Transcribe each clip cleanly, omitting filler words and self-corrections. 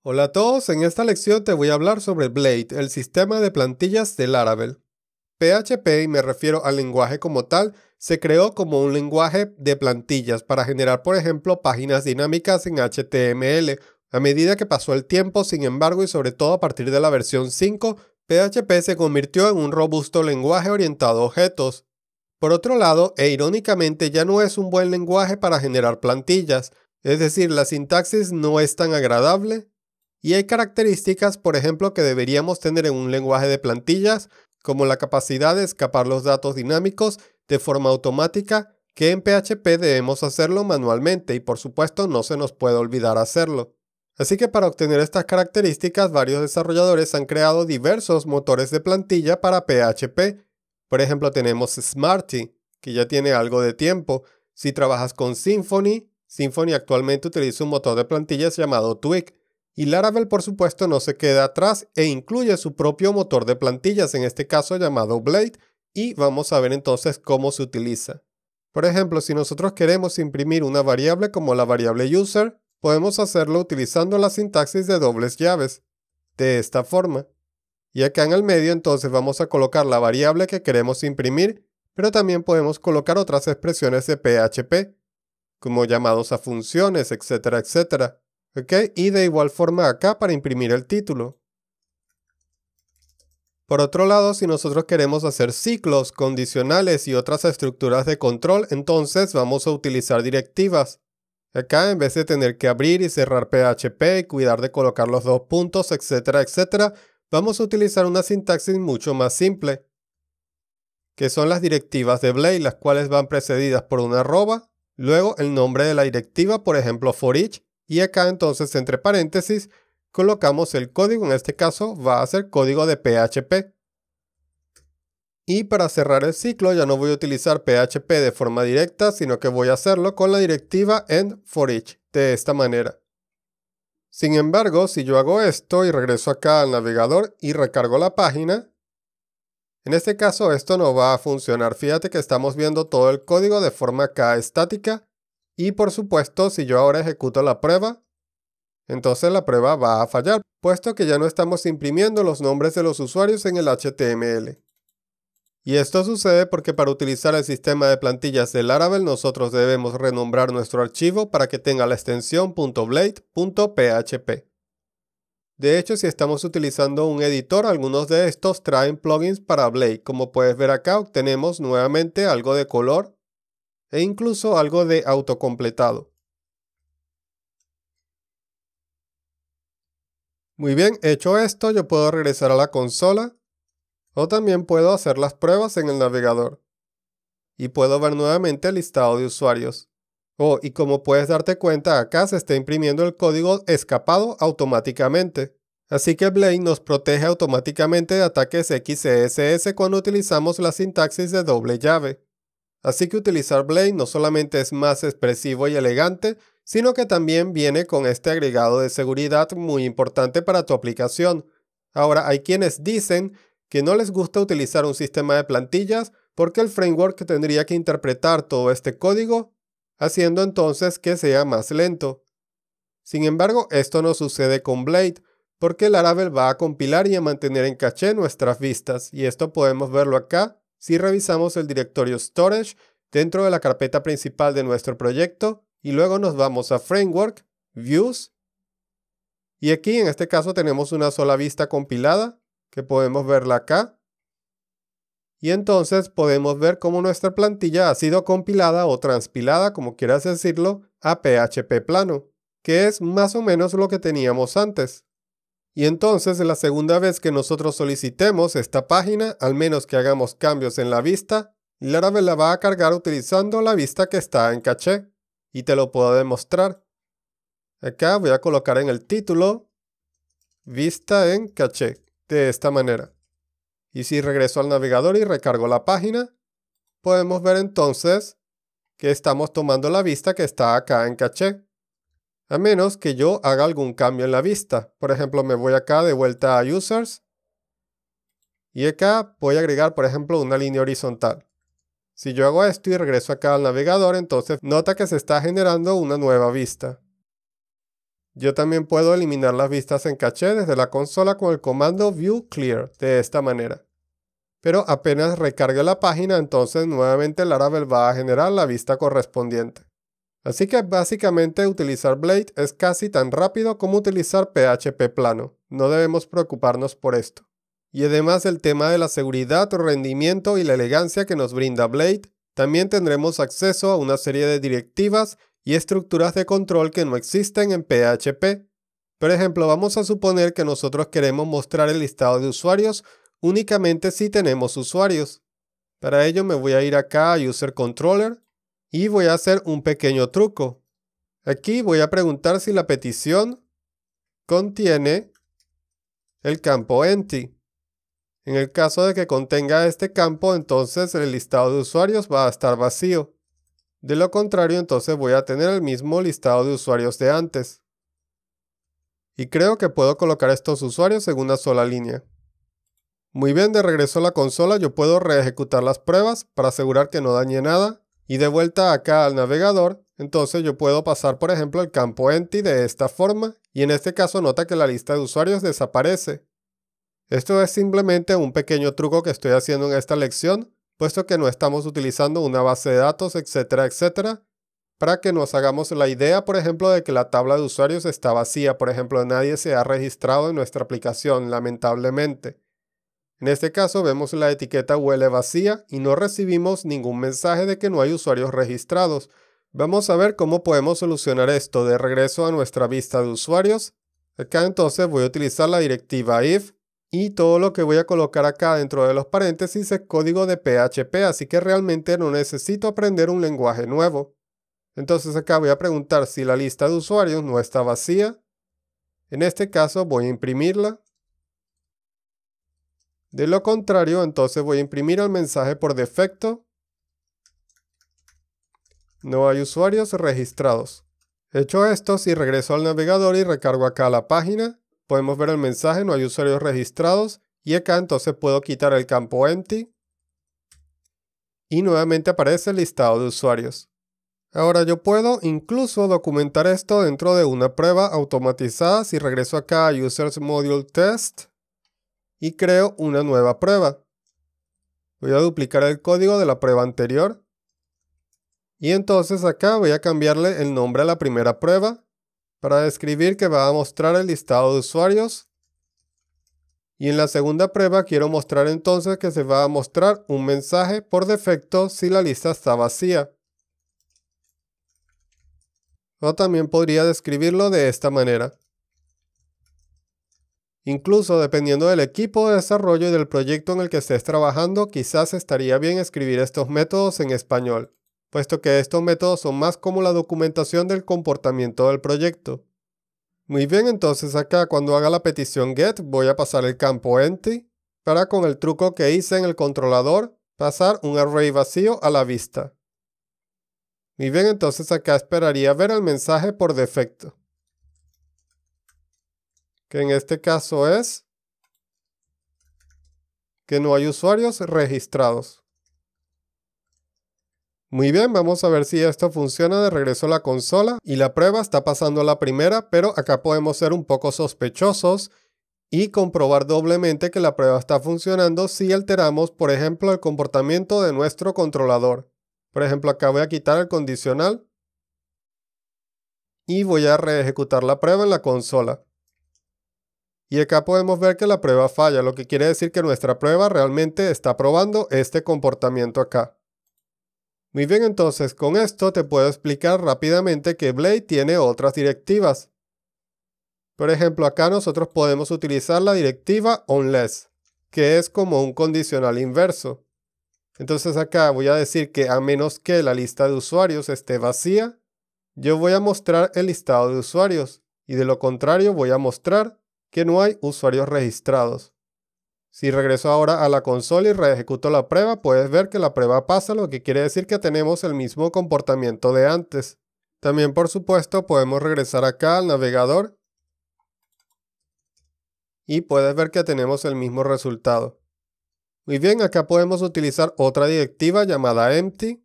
Hola a todos, en esta lección te voy a hablar sobre Blade, el sistema de plantillas de Laravel. PHP, y me refiero al lenguaje como tal, se creó como un lenguaje de plantillas para generar, por ejemplo, páginas dinámicas en HTML. A medida que pasó el tiempo, sin embargo, y sobre todo a partir de la versión 5, PHP se convirtió en un robusto lenguaje orientado a objetos. Por otro lado, e irónicamente, ya no es un buen lenguaje para generar plantillas, es decir, la sintaxis no es tan agradable. Y hay características, por ejemplo, que deberíamos tener en un lenguaje de plantillas, como la capacidad de escapar los datos dinámicos de forma automática, que en PHP debemos hacerlo manualmente y por supuesto no se nos puede olvidar hacerlo. Así que para obtener estas características, varios desarrolladores han creado diversos motores de plantilla para PHP. Por ejemplo, tenemos Smarty, que ya tiene algo de tiempo. Si trabajas con Symfony, Symfony actualmente utiliza un motor de plantillas llamado Twig. Y Laravel, por supuesto, no se queda atrás e incluye su propio motor de plantillas, en este caso llamado Blade, y vamos a ver entonces cómo se utiliza. Por ejemplo, si nosotros queremos imprimir una variable como la variable user, podemos hacerlo utilizando la sintaxis de dobles llaves, de esta forma. Y acá en el medio entonces vamos a colocar la variable que queremos imprimir, pero también podemos colocar otras expresiones de PHP, como llamados a funciones, etcétera, etcétera. ¿Ok? Y de igual forma acá para imprimir el título. Por otro lado, si nosotros queremos hacer ciclos, condicionales y otras estructuras de control, entonces vamos a utilizar directivas. Acá, en vez de tener que abrir y cerrar PHP y cuidar de colocar los dos puntos, etcétera, etcétera, vamos a utilizar una sintaxis mucho más simple, que son las directivas de Blade, las cuales van precedidas por una arroba, luego el nombre de la directiva, por ejemplo for each, y acá entonces entre paréntesis colocamos el código, en este caso va a ser código de PHP. Y para cerrar el ciclo ya no voy a utilizar PHP de forma directa, sino que voy a hacerlo con la directiva end for each, de esta manera. Sin embargo, si yo hago esto y regreso acá al navegador y recargo la página, en este caso esto no va a funcionar. Fíjate que estamos viendo todo el código de forma acá estática. Y por supuesto, si yo ahora ejecuto la prueba, entonces la prueba va a fallar, puesto que ya no estamos imprimiendo los nombres de los usuarios en el HTML. Y esto sucede porque para utilizar el sistema de plantillas de Laravel nosotros debemos renombrar nuestro archivo para que tenga la extensión .blade.php. De hecho, si estamos utilizando un editor, algunos de estos traen plugins para Blade. Como puedes ver acá, obtenemos nuevamente algo de color e incluso algo de autocompletado. Muy bien, hecho esto, yo puedo regresar a la consola o también puedo hacer las pruebas en el navegador y puedo ver nuevamente el listado de usuarios. Y como puedes darte cuenta, acá se está imprimiendo el código escapado automáticamente. Así que Blade nos protege automáticamente de ataques XCSS cuando utilizamos la sintaxis de doble llave. Así que utilizar Blade no solamente es más expresivo y elegante, sino que también viene con este agregado de seguridad muy importante para tu aplicación. Ahora, hay quienes dicen que no les gusta utilizar un sistema de plantillas porque el framework tendría que interpretar todo este código, haciendo entonces que sea más lento. Sin embargo, esto no sucede con Blade, porque Laravel va a compilar y a mantener en caché nuestras vistas, y esto podemos verlo acá si revisamos el directorio Storage dentro de la carpeta principal de nuestro proyecto, y luego nos vamos a Framework, Views, y aquí en este caso tenemos una sola vista compilada, que podemos verla acá. Y entonces podemos ver cómo nuestra plantilla ha sido compilada o transpilada, como quieras decirlo, a PHP plano, que es más o menos lo que teníamos antes. Y entonces la segunda vez que nosotros solicitemos esta página, al menos que hagamos cambios en la vista, Laravel la va a cargar utilizando la vista que está en caché. Y te lo puedo demostrar. Acá voy a colocar en el título, vista en caché, de esta manera. Y si regreso al navegador y recargo la página, podemos ver entonces que estamos tomando la vista que está acá en caché. A menos que yo haga algún cambio en la vista. Por ejemplo, me voy acá de vuelta a Users. Y acá voy a agregar, por ejemplo, una línea horizontal. Si yo hago esto y regreso acá al navegador, entonces nota que se está generando una nueva vista. Yo también puedo eliminar las vistas en caché desde la consola con el comando view clear de esta manera. Pero apenas recargue la página, entonces nuevamente Laravel va a generar la vista correspondiente. Así que básicamente utilizar Blade es casi tan rápido como utilizar PHP plano. No debemos preocuparnos por esto. Y además del tema de la seguridad, rendimiento y la elegancia que nos brinda Blade, también tendremos acceso a una serie de directivas y estructuras de control que no existen en PHP. Por ejemplo, vamos a suponer que nosotros queremos mostrar el listado de usuarios únicamente si tenemos usuarios. Para ello me voy a ir acá a User Controller y voy a hacer un pequeño truco. Aquí voy a preguntar si la petición contiene el campo empty. En el caso de que contenga este campo, entonces el listado de usuarios va a estar vacío. De lo contrario, entonces voy a tener el mismo listado de usuarios de antes. Y creo que puedo colocar estos usuarios en una sola línea. Muy bien, de regreso a la consola yo puedo reejecutar las pruebas para asegurar que no dañe nada. Y de vuelta acá al navegador, entonces yo puedo pasar por ejemplo el campo empty de esta forma. Y en este caso nota que la lista de usuarios desaparece. Esto es simplemente un pequeño truco que estoy haciendo en esta lección, puesto que no estamos utilizando una base de datos, etcétera, etcétera, para que nos hagamos la idea, por ejemplo, de que la tabla de usuarios está vacía. Por ejemplo, nadie se ha registrado en nuestra aplicación, lamentablemente. En este caso vemos la etiqueta huele vacía y no recibimos ningún mensaje de que no hay usuarios registrados. Vamos a ver cómo podemos solucionar esto. De regreso a nuestra vista de usuarios. Acá entonces voy a utilizar la directiva if. Y todo lo que voy a colocar acá dentro de los paréntesis es código de PHP, así que realmente no necesito aprender un lenguaje nuevo. Entonces acá voy a preguntar si la lista de usuarios no está vacía. En este caso voy a imprimirla. De lo contrario, entonces voy a imprimir el mensaje por defecto. No hay usuarios registrados. Hecho esto, si regreso al navegador y recargo acá la página, podemos ver el mensaje, no hay usuarios registrados, y acá entonces puedo quitar el campo empty y nuevamente aparece el listado de usuarios. Ahora yo puedo incluso documentar esto dentro de una prueba automatizada si regreso acá a Users Module Test y creo una nueva prueba. Voy a duplicar el código de la prueba anterior y entonces acá voy a cambiarle el nombre a la primera prueba para describir que va a mostrar el listado de usuarios. Y en la segunda prueba quiero mostrar entonces que se va a mostrar un mensaje por defecto si la lista está vacía. O también podría describirlo de esta manera. Incluso dependiendo del equipo de desarrollo y del proyecto en el que estés trabajando, quizás estaría bien escribir estos métodos en español, puesto que estos métodos son más como la documentación del comportamiento del proyecto. Muy bien, entonces acá cuando haga la petición get voy a pasar el campo empty para, con el truco que hice en el controlador, pasar un array vacío a la vista. Muy bien, entonces acá esperaría ver el mensaje por defecto, que en este caso es que no hay usuarios registrados. Muy bien, vamos a ver si esto funciona. De regreso a la consola y la prueba está pasando a la primera, pero acá podemos ser un poco sospechosos y comprobar doblemente que la prueba está funcionando si alteramos, por ejemplo, el comportamiento de nuestro controlador. Por ejemplo, acá voy a quitar el condicional y voy a reejecutar la prueba en la consola. Y acá podemos ver que la prueba falla, lo que quiere decir que nuestra prueba realmente está probando este comportamiento acá. Muy bien, entonces con esto te puedo explicar rápidamente que Blade tiene otras directivas. Por ejemplo, acá nosotros podemos utilizar la directiva unless, que es como un condicional inverso. Entonces acá voy a decir que a menos que la lista de usuarios esté vacía, yo voy a mostrar el listado de usuarios, y de lo contrario voy a mostrar que no hay usuarios registrados. Si regreso ahora a la consola y reejecuto la prueba, puedes ver que la prueba pasa, lo que quiere decir que tenemos el mismo comportamiento de antes. También, por supuesto, podemos regresar acá al navegador y puedes ver que tenemos el mismo resultado. Muy bien, acá podemos utilizar otra directiva llamada empty,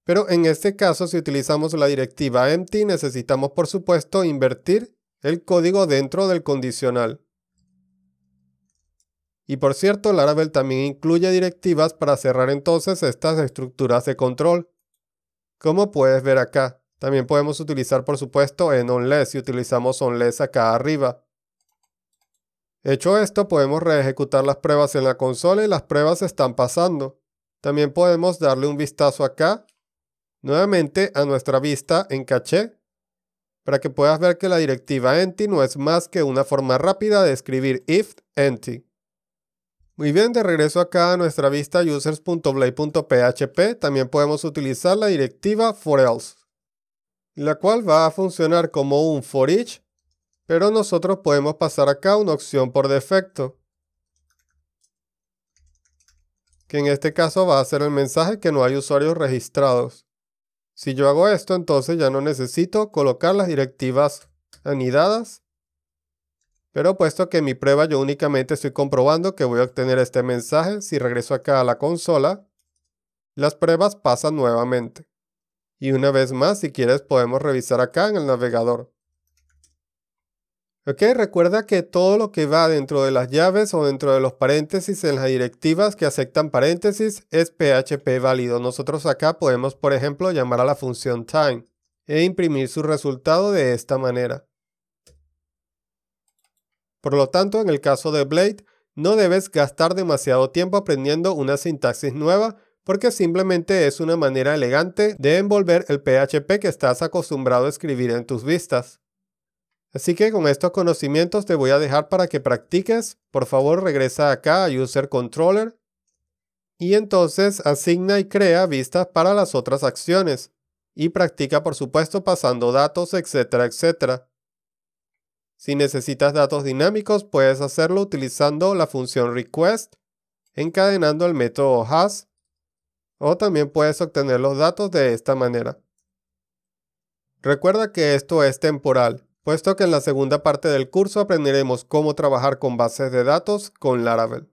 pero en este caso, si utilizamos la directiva empty, necesitamos, por supuesto, invertir el código dentro del condicional. Y por cierto, Laravel también incluye directivas para cerrar entonces estas estructuras de control. Como puedes ver acá, también podemos utilizar por supuesto en onless si utilizamos onless acá arriba. Hecho esto, podemos reejecutar las pruebas en la consola y las pruebas están pasando. También podemos darle un vistazo acá, nuevamente a nuestra vista en caché, para que puedas ver que la directiva empty no es más que una forma rápida de escribir if empty. Muy bien, de regreso acá a nuestra vista users.blade.php, también podemos utilizar la directiva forElse, la cual va a funcionar como un for each, pero nosotros podemos pasar acá una opción por defecto, que en este caso va a ser el mensaje que no hay usuarios registrados. Si yo hago esto, entonces ya no necesito colocar las directivas anidadas, pero puesto que en mi prueba yo únicamente estoy comprobando que voy a obtener este mensaje, si regreso acá a la consola, las pruebas pasan nuevamente. Y una vez más, si quieres, podemos revisar acá en el navegador. Ok, recuerda que todo lo que va dentro de las llaves o dentro de los paréntesis en las directivas que aceptan paréntesis es PHP válido. Nosotros acá podemos, por ejemplo, llamar a la función time e imprimir su resultado de esta manera. Por lo tanto, en el caso de Blade, no debes gastar demasiado tiempo aprendiendo una sintaxis nueva porque simplemente es una manera elegante de envolver el PHP que estás acostumbrado a escribir en tus vistas. Así que con estos conocimientos te voy a dejar para que practiques. Por favor, regresa acá a User Controller y entonces asigna y crea vistas para las otras acciones y practica por supuesto pasando datos, etcétera, etcétera. Si necesitas datos dinámicos, puedes hacerlo utilizando la función request, encadenando el método has, o también puedes obtener los datos de esta manera. Recuerda que esto es temporal, puesto que en la segunda parte del curso aprenderemos cómo trabajar con bases de datos con Laravel.